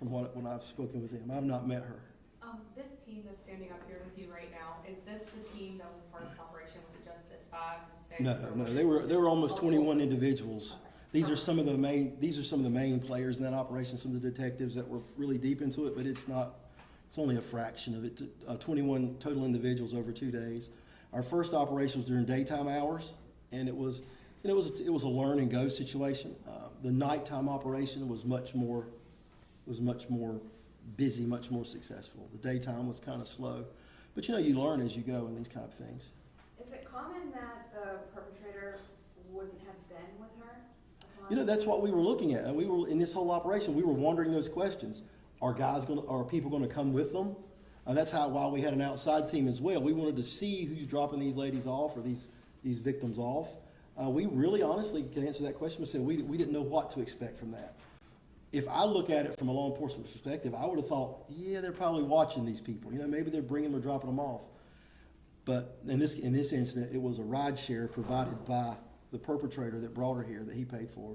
from when I've spoken with them. I've not met her. This team that's standing up here with you right now, is this the team that was part of this operation? Was it just this 5 and 6? No, they were almost 21 individuals. Okay. These are some of the main players in that operation, some of the detectives that were really deep into it, but it's only a fraction of it. 21 total individuals over 2 days. Our first operation was during daytime hours, and it was a learn and go situation. The nighttime operation was much more busy, much more successful. The daytime was kind of slow, but you learn as you go in these kind of things. Is it common that the perpetrator wouldn't have been with her? That's what we were looking at. We were in this whole operation. We were wondering those questions. Are people going to come with them? And that's why we had an outside team as well. We wanted to see who's dropping these ladies off or these victims off. We really honestly can answer that question. We said we didn't know what to expect from that. If I look at it from a law enforcement perspective, I would have thought, yeah, they're probably watching these people. Maybe they're bringing them or dropping them off. But in this incident, it was a ride share provided by the perpetrator that brought her here that he paid for.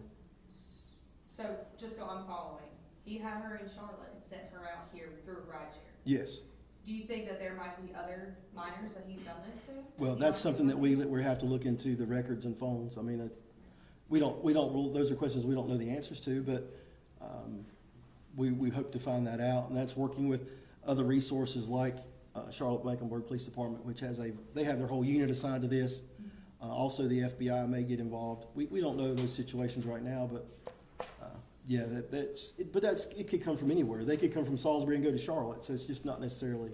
So just so I'm following, he had her in Charlotte and sent her out here through a ride share. Yes. Do you think that there might be other minors that he's done this to? Well, that's something that we have to look into, the records and phones. I mean, those are questions we don't know the answers to, but we hope to find that out, and that's working with other resources like Charlotte-Mecklenburg Police Department, which they have their whole unit assigned to this. Also, the FBI may get involved. We don't know those situations right now, but yeah, it could come from anywhere. They could come from Salisbury and go to Charlotte, so it's just not necessarily.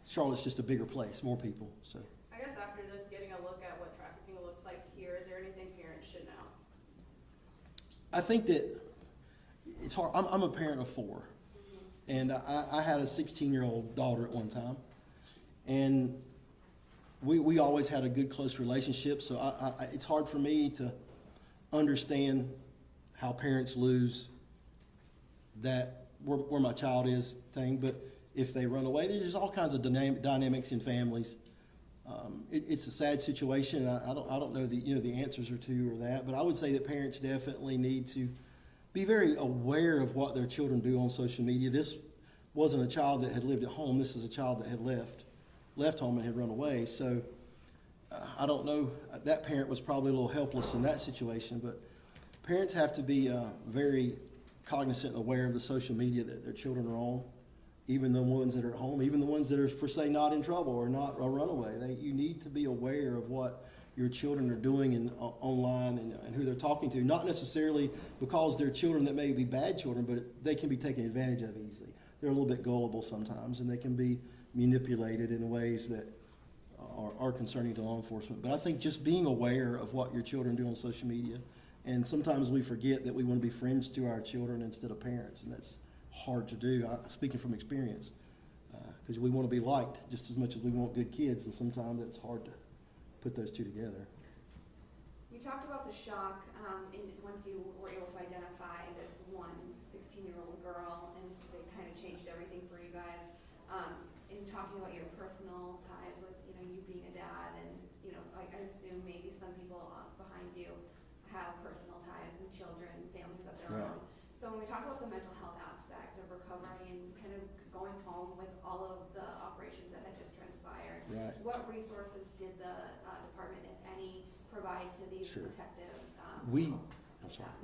Charlotte's just a bigger place, more people. So I guess after this, getting a look at what trafficking looks like here, is there anything parents should know? I think that it's hard. I'm a parent of 4, and I had a 16-year-old daughter at one time, and we always had a good, close relationship. So it's hard for me to understand how parents lose that where my child is thing. But if they run away, there's all kinds of dynamics in families. It's a sad situation. I don't know the answers are to or that, but I would say that parents definitely need to be very aware of what their children do on social media. This wasn't a child that had lived at home. This is a child that had left home and had run away. So I don't know. That parent was probably a little helpless in that situation, but parents have to be very cognizant and aware of the social media that their children are on, even the ones that are at home, even the ones that are, for say, not in trouble or not a runaway. You need to be aware of what your children are doing online and who they're talking to, not necessarily because they're children that may be bad children, but they can be taken advantage of easily. They're a little bit gullible sometimes, and they can be manipulated in ways that are concerning to law enforcement. But I think just being aware of what your children do on social media, and sometimes we forget that we want to be friends to our children instead of parents, and that's hard to do, speaking from experience, because we want to be liked just as much as we want good kids, and sometimes it's hard to put those two together. You talked about the shock once you were able to identify this one 16-year-old girl, and they kind of changed everything for you guys. In talking about your personal ties with you being a dad, and I assume maybe some people behind you have personal ties with children, families of their Right. own. So when we talk about the mental health aspect of recovery and kind of going home with all of the operations that had just transpired, Right. what resources did the department, if any, provide to these Sure. detectives?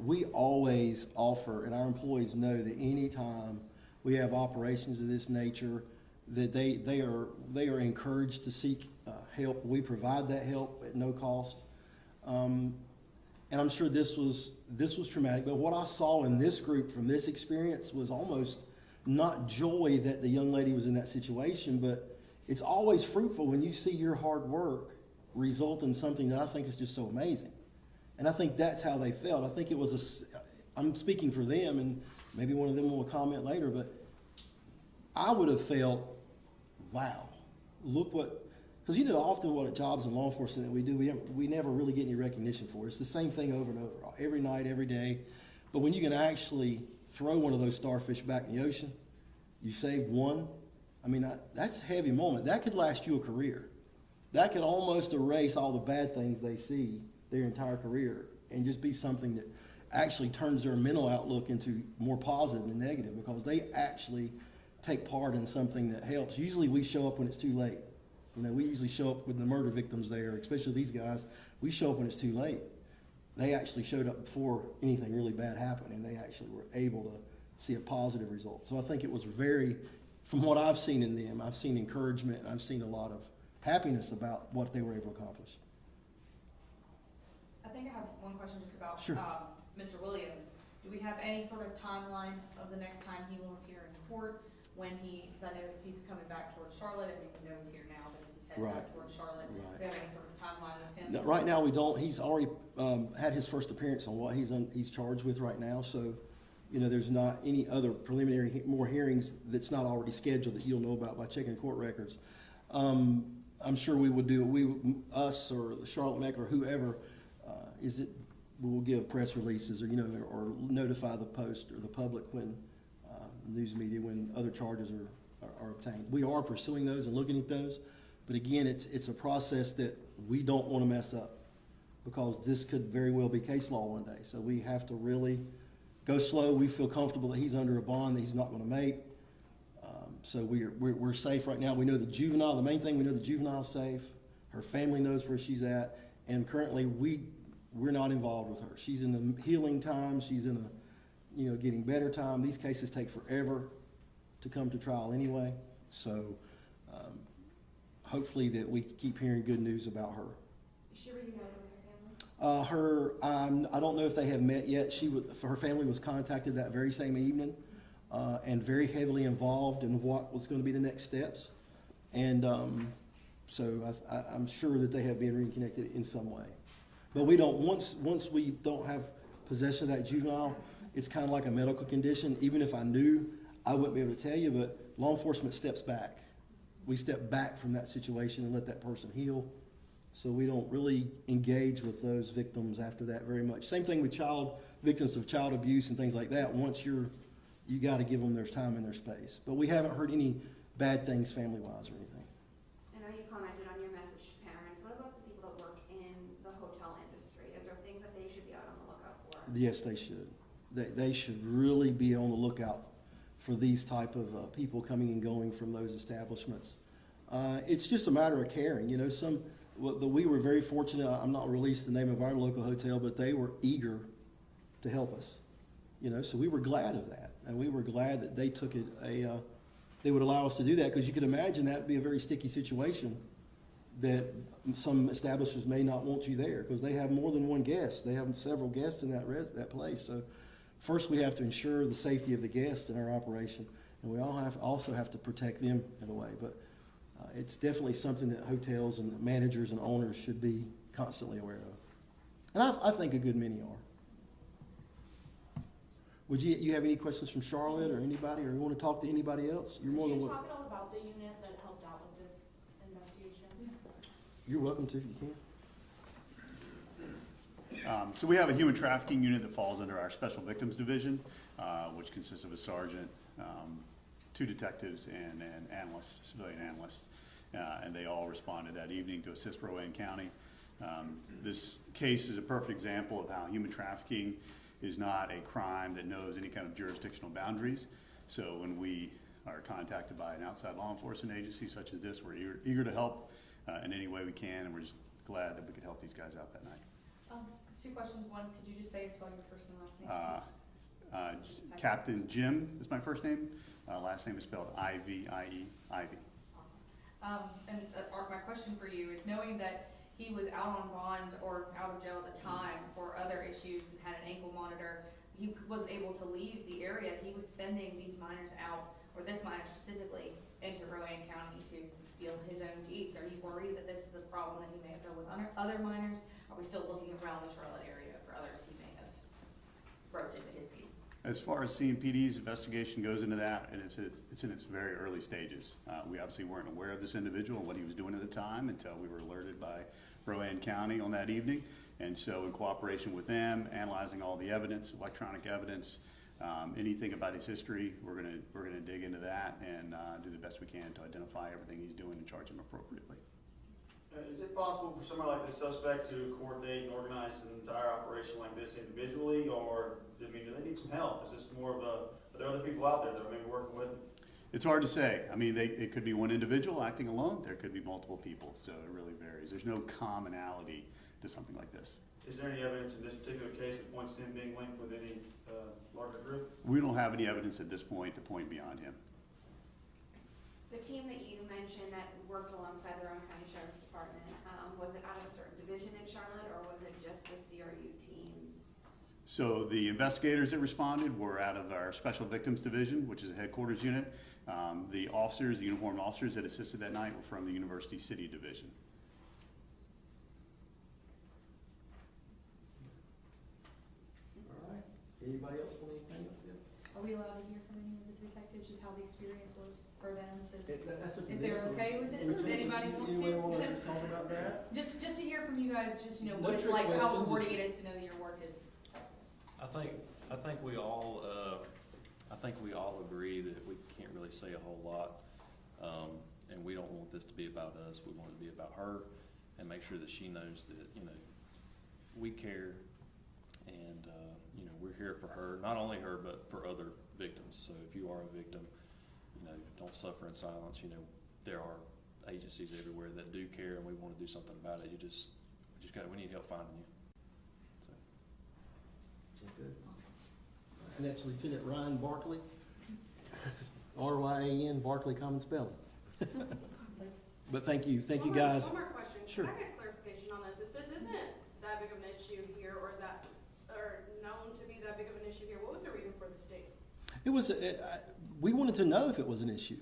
We always offer, and our employees know that anytime we have operations of this nature, that they are encouraged to seek help. We provide that help at no cost. And I'm sure this was traumatic, but what I saw in this group from this experience was almost not joy that the young lady was in that situation, but it's always fruitful when you see your hard work result in something that I think is just so amazing. And I think that's how they felt. I think it was I'm speaking for them, and maybe one of them will comment later, but I would have felt, wow, look what, because often what jobs in law enforcement that we do, we never really get any recognition for. It's the same thing over and over, every night, every day. But when you can actually throw one of those starfish back in the ocean, you saved one, I mean, that's a heavy moment. That could last you a career. That could almost erase all the bad things they see their entire career and just be something that, actually turns their mental outlook into more positive than negative, because they actually take part in something that helps. Usually we show up when it's too late. You know, we usually show up with the murder victims there, especially these guys. We show up when it's too late. They actually showed up before anything really bad happened, and they actually were able to see a positive result. So I think it was very, from what I've seen in them, I've seen encouragement, and I've seen a lot of happiness about what they were able to accomplish. I think I have one question just about Sure. Mr. Williams. Do we have any sort of timeline of the next time he will appear in court? When because I know he's coming back towards Charlotte. I mean, we know he's here now, but he's heading back towards Charlotte. Right. Do we have any sort of timeline with him? No, right now we don't. He's already had his first appearance on what he's charged with right now. So, you know, there's not any other preliminary more hearings that's not already scheduled that you'll know about by checking court records. I'm sure we would do us or the Charlotte Met or whoever will give press releases or or notify the Post or the public when news media when other charges are obtained. We are pursuing those and looking at those, but again, it's a process that we don't want to mess up, because this could very well be case law one day. So we have to really go slow. We feel comfortable that he's under a bond that he's not going to make. So we're safe right now. We know the juvenile. The main thing, we know the juvenile's safe. Her family knows where she's at, and currently we're not involved with her. She's in the healing time. She's in a getting better time. These cases take forever to come to trial anyway. So hopefully that we keep hearing good news about her. Is she reunited with her family? I don't know if they have met yet. Her family was contacted that very same evening, and very heavily involved in what was going to be the next steps. And so I'm sure that they have been reconnected in some way. But we don't, once we don't have possession of that juvenile, it's kind of like a medical condition. Even if I knew, I wouldn't be able to tell you, but law enforcement steps back. We step back from that situation and let that person heal. So we don't really engage with those victims after that very much. Same thing with victims of child abuse and things like that. Once you got to give them their time and their space. But we haven't heard any bad things family-wise or anything. I know you commented on your message to parents. What about the people that work in the hotel industry? Is there things that they should be out on the lookout for? Yes, they should. They should really be on the lookout for these type of people coming and going from those establishments. It's just a matter of caring. We were very fortunate. I'm not released the name of our local hotel, but they were eager to help us. So we were glad of that, and we were glad that they took it. They would allow us to do that, because you could imagine that would be a very sticky situation. That some establishments may not want you there because they have more than one guest. They have several guests in that place. So first we have to ensure the safety of the guests in our operation, and we also have to protect them in a way. But it's definitely something that hotels and managers and owners should be constantly aware of. And I think a good many are. Would you have any questions from Charlotte or anybody, or you want to talk to anybody else? You're more than Could you welcome. talk at all about the unit that helped out with this investigation? You're welcome to if you can. So we have a human trafficking unit that falls under our Special Victims Division, which consists of a sergeant, 2 detectives, and an analyst, civilian analyst. And they all responded that evening to assist Rowan County. This case is a perfect example of how human trafficking is not a crime that knows any kind of jurisdictional boundaries. So when we are contacted by an outside law enforcement agency such as this, we're eager to help in any way we can, and we're just glad that we could help these guys out that night. 2 questions. One, could you just say and spell your first and last name, please? Captain Jim is my first name. Last name is spelled I-V-I-E, Ivy. Awesome. My question for you is, knowing that he was out on bond or out of jail at the time for other issues and had an ankle monitor, he was able to leave the area. He was sending these minors out, or this minor specifically, into Rowan County to deal with his own deeds. Are you worried that this is a problem that he may have done with other minors? Are we still looking around the Charlotte area for others he may have roped into his scheme? As far as CMPD's investigation goes into that, and it's in its very early stages. We obviously weren't aware of this individual and what he was doing at the time until we were alerted by Rowan County on that evening. And so in cooperation with them, analyzing all the evidence, electronic evidence, anything about his history, we're gonna dig into that and do the best we can to identify everything he's doing and charge him appropriately. Is it possible for somebody like the suspect to coordinate and organize an entire operation like this individually, or, I mean, do they need some help? Is this more of a, are there other people out there that are maybe working with them? It's hard to say. I mean, it could be one individual acting alone. There could be multiple people, so it really varies. There's no commonality to something like this. Is there any evidence in this particular case that points to him being linked with any larger group? We don't have any evidence at this point to point beyond him. The team that you mentioned that worked alongside the Rowan County Sheriff's Department, was it out of a certain division in Charlotte, or was it just the CRU teams? So the investigators that responded were out of our Special Victims Division, which is a headquarters unit. The officers, the uniformed officers that assisted that night were from the University City Division. All right. Anybody else want anything else? Yeah. Are we allowed to hear from any of the detectives, just how the experience was for them to, That's a if they're okay with it? Does anybody want to? talk about that? Just to hear from you guys, just, you know, No what it's trick like, how questions. rewarding it is to know that your work is. I think we all, agree that we can't really say a whole lot. And we don't want this to be about us. We want it to be about her and make sure that she knows that, you know, we care and, you know, we're here for her, not only her, but for other victims. So if you are a victim, you know, don't suffer in silence. You know, there are agencies everywhere that do care and we want to do something about it. We need help finding you. So. Good. And that's Lieutenant Ryan Barkley. R-Y-A-N, Barkley, common spelling. But thank you guys. One more question. Sure. Can I get clarification on this? If this isn't that big of an issue here, or known to be that big of an issue here, what was the reason for the state? It was, we wanted to know if it was an issue.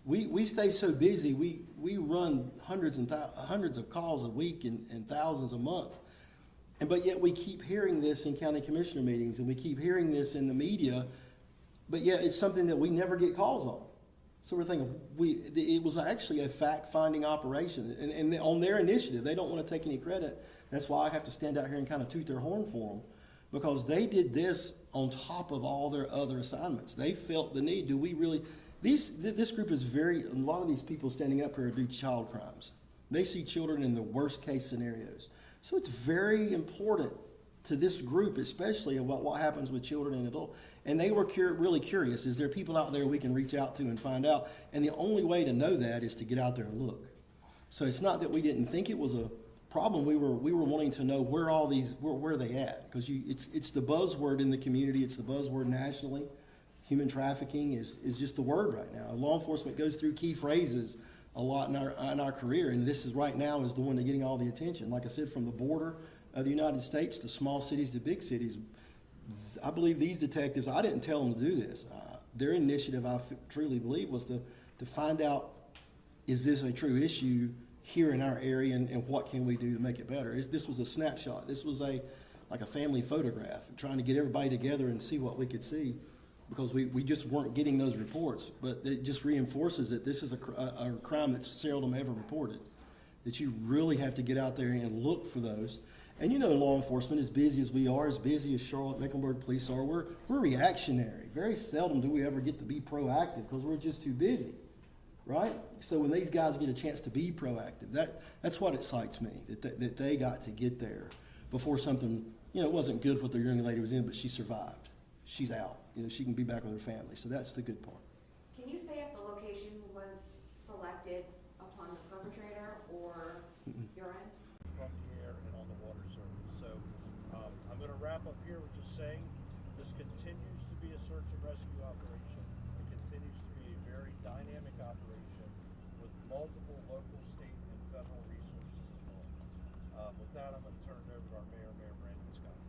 We stay so busy, we run hundreds of calls a week and thousands a month. But yet we keep hearing this in county commissioner meetings and we keep hearing this in the media, but yet it's something that we never get calls on. So we're thinking, it was actually a fact-finding operation, and on their initiative, they don't want to take any credit. That's why I have to stand out here and kind of toot their horn for them, because they did this on top of all their other assignments. They felt the need. Do we really? This group is a lot of these people standing up here do child crimes. They see children in the worst case scenarios. So it's very important to this group, especially about what happens with children and adults. And they were really curious. Is there people out there we can reach out to and find out? And the only way to know that is to get out there and look. So it's not that we didn't think it was a problem. We were wanting to know where are they at? Because it's the buzzword in the community. It's the buzzword nationally. Human trafficking is just the word right now. Law enforcement goes through key phrases a lot in our career, and this is right now is the one that's getting all the attention. Like I said, from the border of the United States to small cities to big cities, I believe these detectives, I didn't tell them to do this. Their initiative, I truly believe, was to find out, is this a true issue here in our area, and what can we do to make it better? This was a snapshot. This was like a family photograph, trying to get everybody together and see what we could see, because we just weren't getting those reports. But it just reinforces that this is a crime that's seldom ever reported, that you really have to get out there and look for those. And you know, law enforcement, as busy as we are, as busy as Charlotte Mecklenburg police are, we're reactionary. Very seldom do we ever get to be proactive because we're just too busy, right? So when these guys get a chance to be proactive, that's what excites me, that they got to get there before something, you know, it wasn't good what their young lady was in, but she survived. She's out. You know, she can be back with her family. So that's the good part. Can you say if the location was selected upon the perpetrator or your end? From the air and on the water surface. So I'm going to wrap up here with just saying this continues to be a search and rescue operation. It continues to be a very dynamic operation with multiple local, state, and federal resources involved. With that, I'm going to turn it over to our Mayor Brandon Scott.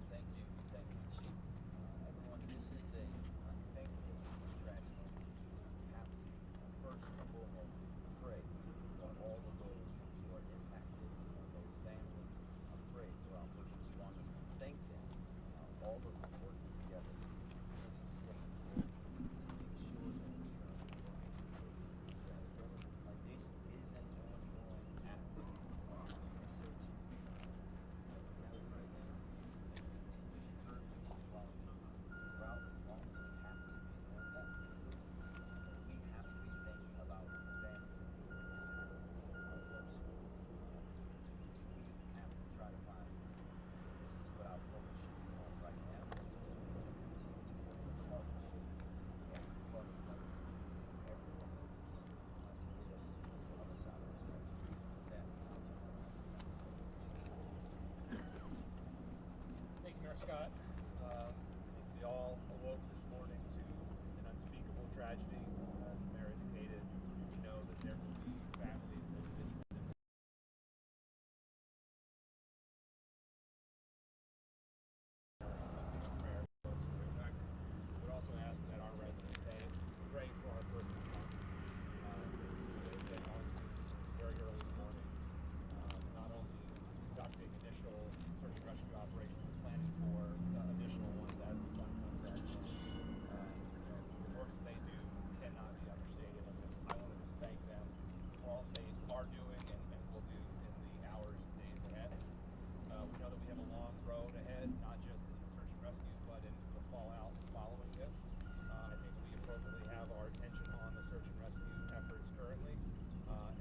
Thank you, Chief. Everyone, this is a unthinkable tragedy. We have to first and foremost pray for all of those who are impacted, those families. I pray for our first responders and thank them, all of them working together in the state to make sure that we are this is an ongoing active search. Scott. We all awoke this morning to an unspeakable tragedy. As the mayor indicated, we know that there will be families and individuals. We would also ask that our residents pray for our first responders. They've been on since very early in the morning, not only conducting initial search and rescue operations, but planning for additional ones as the sun comes up. The work that they do cannot be understated. I want to just thank them for all they are doing and will do in the hours and days ahead. We know that we have a long road ahead, not just in the search and rescue, but in the fallout following this. I think we appropriately have our attention on the search and rescue efforts currently,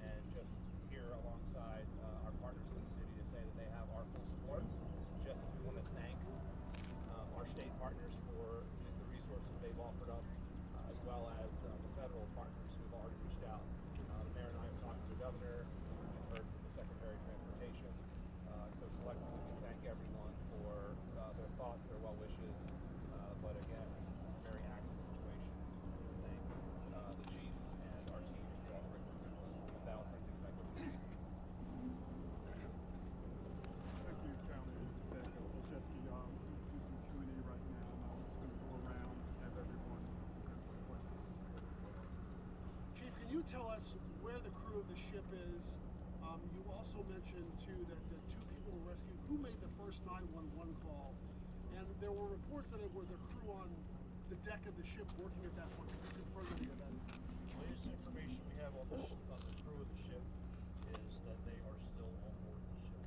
and just here alongside our partners in the city to say that they have our full support, just as we want to thank our state partners for the resources they've offered up, as well as the federal partners who've already reached out. The mayor and I have talked to the governor, we've heard from the Secretary of Transportation, so collectively we thank everyone for their thoughts, their well wishes, but again, this is a very active situation. Just thank the chief and our team for all the great work. With that, I'll turn things back over to you. Thank you, County Executive Olszewski. We'll do some Q&A right now, and I'm just going to go around and have everyone answer questions. Chief, can you tell us where the crew of the ship is? You also mentioned, too, that 2 people were rescued. Who made the first 911 call? And there were reports that it was a crew on the deck of the ship working at that point. Can you confirm any of that? Latest information we have on the crew of the ship is that they are still on board the ship.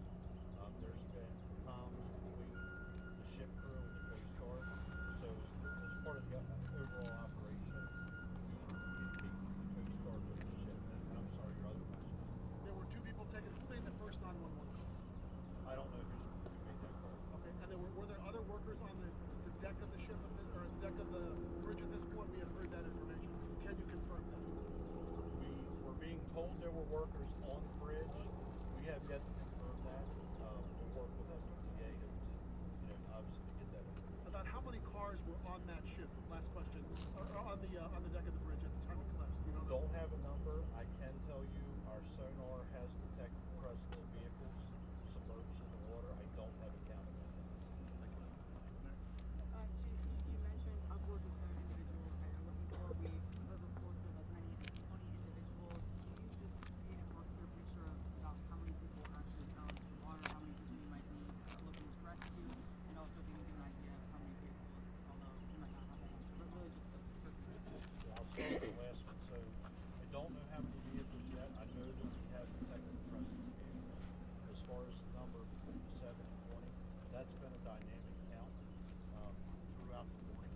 There's been comms between the ship crew and the Coast Guard. So as part of the overall operation, we communicate with the Coast Guard with the ship. And I'm sorry, your other question. There were 2 people taken. Who made the first 911 call? I don't know who made that call. Okay, and were there other workers on the deck of the ship, or the deck of the bridge at this point? We have heard that information. Can you confirm that? We were being told there were workers on the bridge. We have yet to confirm that. We'll work with SOTA to, obviously to get that information. About how many cars were on that ship? Last question. Or on the deck of the bridge at the time it collapsed? Do you know that? Don't have a number. I can tell you our sonar has detected the presence of vehicles submerged in the water. I don't have a count of that. Chief, you mentioned upwards of 7 individuals. I know before we heard reports of as many as 20 individuals. Can you just paint a more clear picture of about how many people actually found in the water, how many people you might be looking to rescue, and also give me an idea of how many vehicles, although you might not have that answer, but really just a quick picture. I'll start with the last one. So I don't know how many vehicles yet. I know that we have detected the presence of vehicles. As far as the number between 7 and 20, that's been a dynamic count throughout the morning.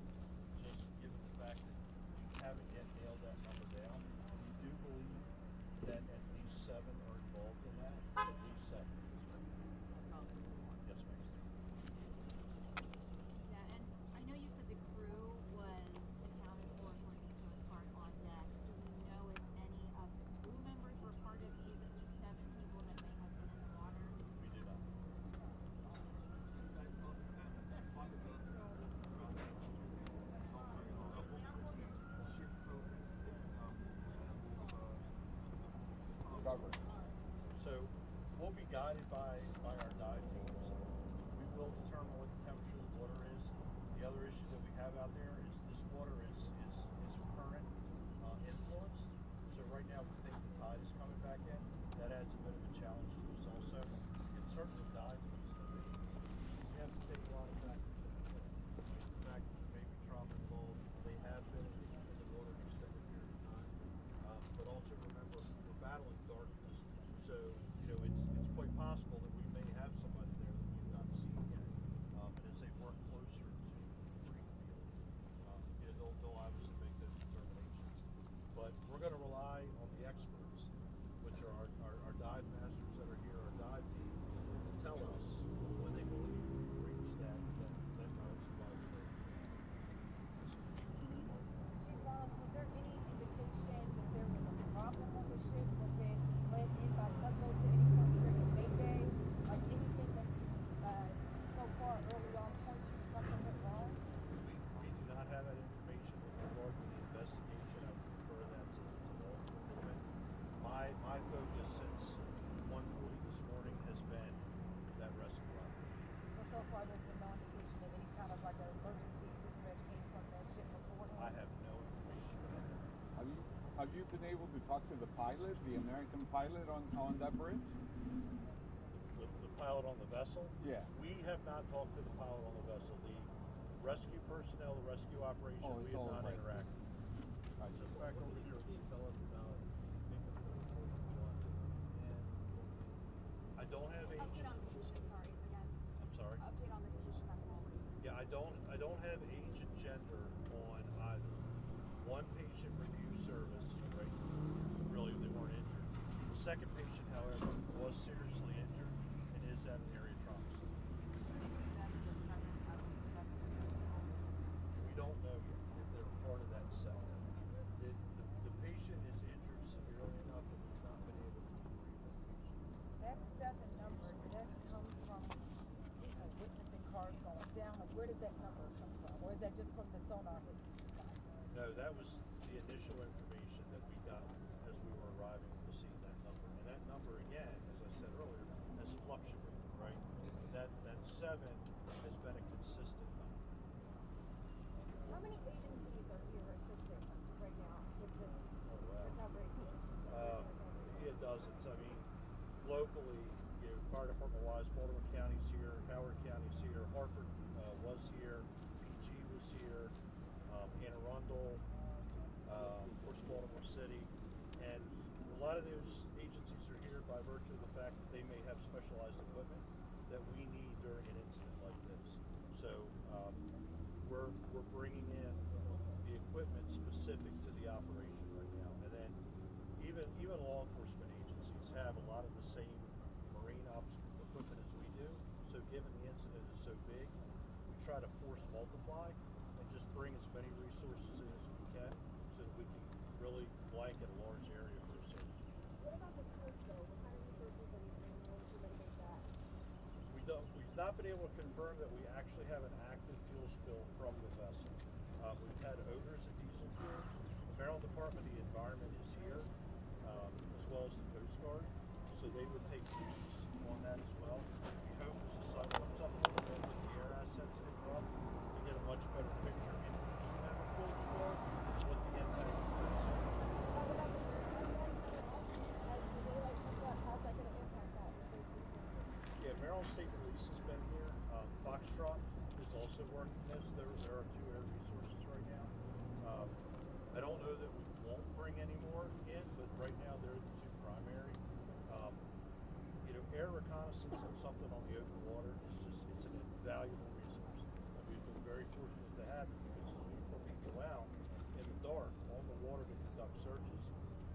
Just given the fact that we haven't yet nailed that number down, we do believe that at least 7 are involved in that. At least 7. Yes, ma'am. Yeah, and I know you said the crew was accounted for according to Coast Guard on deck. Do we know if any of the crew members were part of these at least 7 people that may have been in the water? We do not. So we'll be guided by our dive teams. We will determine what the temperature of the water is. The other issue that we have out there is this water is current influenced. So right now we think the tide is coming back in. That adds a bit of a challenge to us also. We can certainly dive in these conditions. We have to take a lot of factors into play. The fact that there may be trauma involved. They have been in the water an extended period of time. But also remember, we're battling darkness. So, it's quite possible that we may have somebody there that we've not seen yet. And as they work closer to the debris field, focus since 1:40 this morning has been that rescue operation. Well, so far there's been no indication that any kind of like an emergency dispatch came from that ship beforehand? I have no information about that. Have you been able to talk to the pilot, the American pilot on that bridge? The pilot on the vessel? Yeah. We have not talked to the pilot on the vessel. The rescue personnel, the rescue operation, Oh, we it's have all not rescue. interacted. Right. Just back over here, can you tell us about victims of and I don't have Update age. on condition, sorry, again. I'm sorry. Update on the condition vessel. Yeah, I don't have age and gender on either. One patient refused service, right? Really, they weren't injured. The second patient, however, was seriously injured and is at an area trauma center. We don't know yet if they're part of that set. The patient is injured severely enough that we've not been able to debrief this patient. That 7 number, did that come from witnessing cars going down? Like, where did that number come from? Or is that just from the sonar hits? No, that was the initial information that we got as we were arriving to see that number. And that number, again, as I said earlier, has fluctuated, right? That 7 has been a consistent number. How many agencies are here assisting right now with this recovery? Yeah, dozens. I mean, locally, fire department wise, Baltimore County's here, Howard County's here, Hartford was here, PG was here, Anne Arundel, of course, Baltimore City, and a lot of those agencies are here by virtue of the fact that they may have specialized equipment that we need during an incident like this. So we're bringing in the equipment specific to the operation right now, and then even law enforcement agencies have a lot of the same marine ops equipment as we do. So given the incident is so big, we try to force multiply and just bring as many resources in as we can so that we can really blanket a large area for a search. What about the crews though? What kind of resources are you bringing in to mitigate that? We've not been able to confirm that we actually have an active fuel spill from the vessel. We've had odors of diesel fuel. The Maryland Department of the Environment is here, as well as the Coast Guard. So they would take views on that as well. We hope as the sun comes up a little bit that the air assets pick up to get a much better picture in between that fuel spill, what the impact has been. Talk about the as the daylight comes up, how's that going to impact that? Yeah, Maryland State Police has been here. Foxtrot is also working this. There are 2 air resources right now. I don't know that we won't bring any more in, but right now they're the 2 primary. Air reconnaissance on something on the open water it's an invaluable resource. And we've been very fortunate to have it because as we put people out in the dark on the water to conduct searches,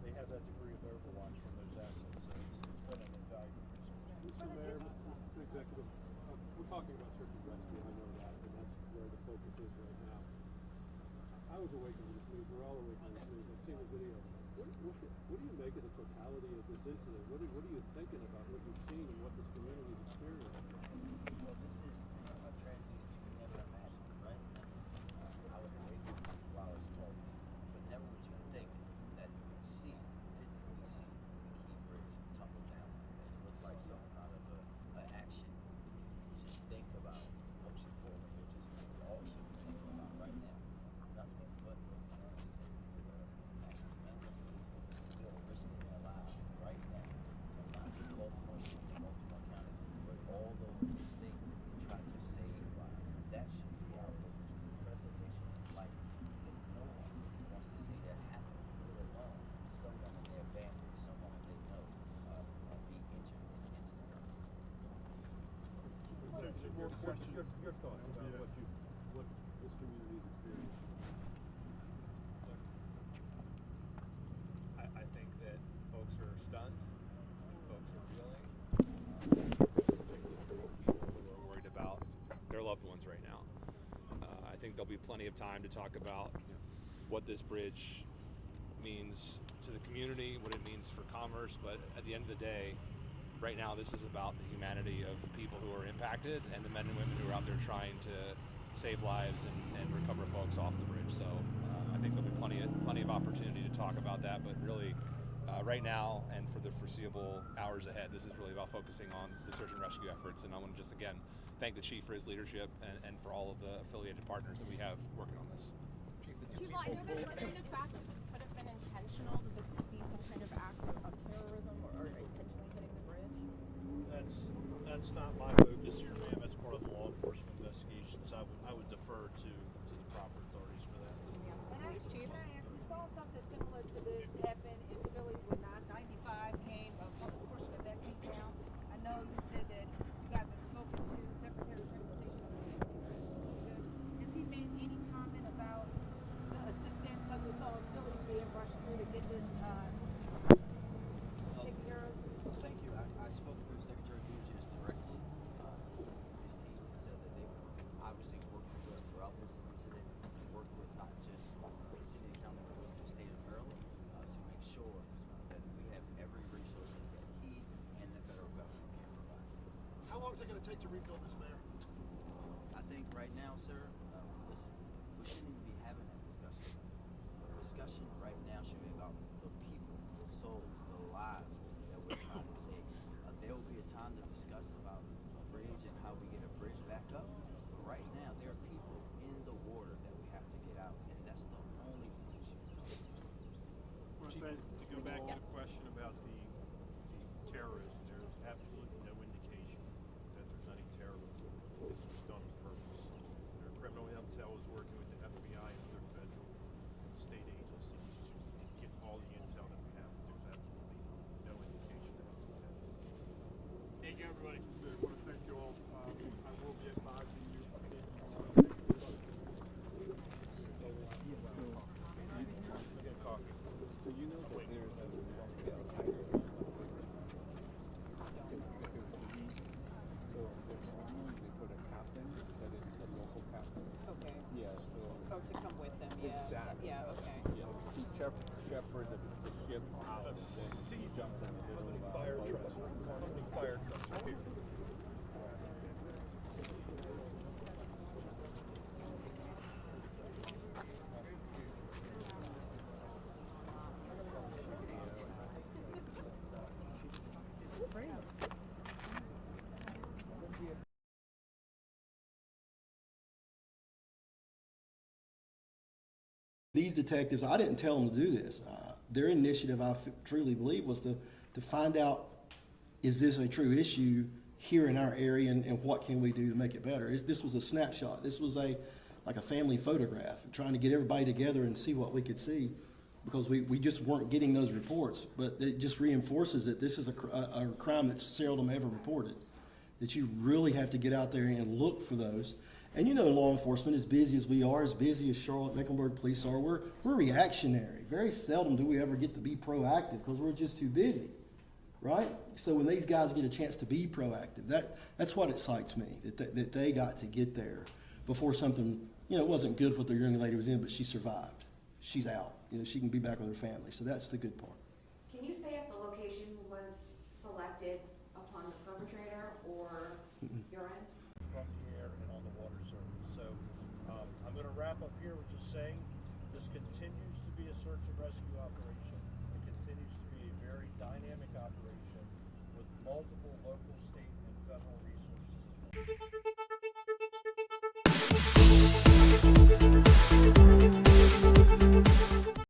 they have that degree of overwatch from those assets. So it's been an invaluable resource. Mr. Mayor, Mr. Executive, we're talking about search and rescue, I know that, and that's where the focus is right now. I was awakened to this news, we're all awakened to this news, I've seen the video. What do you make of the totality of this incident? What are you thinking about what you've seen and what this community is experiencing? Well, this is a tragedy as you could never imagine, right? I was awakened while I was woke, but never would you think that you would physically see the key bridge tumble down. And it looked like something out of an action. Just think about Ocean Forward, which is what we all should be thinking about right now. Nothing but what's happening. Still risking their lives right now, and not just Baltimore City, Baltimore County, but all over the state to try to save lives. That should be our focus, the preservation of life, because no one wants to see that happen, let alone someone in their family, someone that they know, be injured in an incident like this. Two more questions. Your thoughts about what this community is experiencing. I think that folks are stunned, folks are feeling, people who are worried about their loved ones right now. I think there'll be plenty of time to talk about what this bridge means to the community, what it means for commerce, but at the end of the day, right now this is about the humanity of people who are impacted and the men and women who are out there trying to save lives and recover folks off the bridge. So I think there'll be plenty of opportunity to talk about that, but really Right now and for the foreseeable hours ahead, this is really about focusing on the search and rescue efforts. And I want to just again thank the chief for his leadership and for all of the affiliated partners that we have working on this. Chief, I know there's something in fact that this could have been intentional, that this could be some kind of act of terrorism or intentionally hitting the bridge. That's not my focus here, ma'am. That's part of the law enforcement investigations. I would defer to the proper authorities for that. Yes, please, Chief. Can I ask, we saw something similar to this happen in Philly when 95 came, a portion of that came down. I know you said that you guys have spoken to Secretary of Transportation. Has he made any comment about the assistance that we saw in Philly being rushed through to get this taken care of? Thank you. I spoke with Secretary Buttigieg directly. His team said that they would obviously work with us throughout this incident and work with not just the city and county, but with the state of Maryland to make sure that we have every resource that he and the federal government can provide. How long is it going to take to rebuild this, Mayor? I think right now, sir, listen, we shouldn't even be having that discussion. The discussion right now should be about the people, the souls, the lives that we're trying to save. There will be a time to discuss about a bridge and how we get a bridge back up. But right now, there are people in the water that we have to get out, and that's the only thing we should be talking about. Chief, to go back to the question about the terrorism, there is absolutely no indication that there's any terrorism. This was done on purpose. Our criminal intel is working with the FBI and other federal and state agencies to get all the intel that we have. There's absolutely no indication that it's intentional. Thank you, everybody. I want to thank you all. I will be advising you. So you know that there's a so there's normally they put a captain that is the local captain. Okay. Yeah, so Oh, to come with them, yeah. Exactly. Yeah, okay. yeah, he shepherd the ship out and then he jumped in the little Fire trucks. How many fire trucks are here? These detectives, I didn't tell them to do this. Their initiative, truly believe, was to find out, is this a true issue here in our area, and what can we do to make it better? This was a snapshot. This was like a family photograph, trying to get everybody together and see what we could see, because we just weren't getting those reports. But it just reinforces that this is a crime that's seldom ever reported, that you really have to get out there and look for those. And you know, law enforcement, as busy as we are, as busy as Charlotte Mecklenburg police are, we're reactionary. Very seldom do we ever get to be proactive because we're just too busy, right? So when these guys get a chance to be proactive, that's what excites me, that they got to get there before something, you know, it wasn't good what the young lady was in, but she survived. She's out. You know, she can be back with her family. So that's the good part. Can you say if the location was selected upon the perpetrator or your end? From the air and on the water surface. So I'm going to wrap up here with just saying this continues to be a search and rescue operation. It continues to be a very dynamic operation with multiple local, state, and federal resources.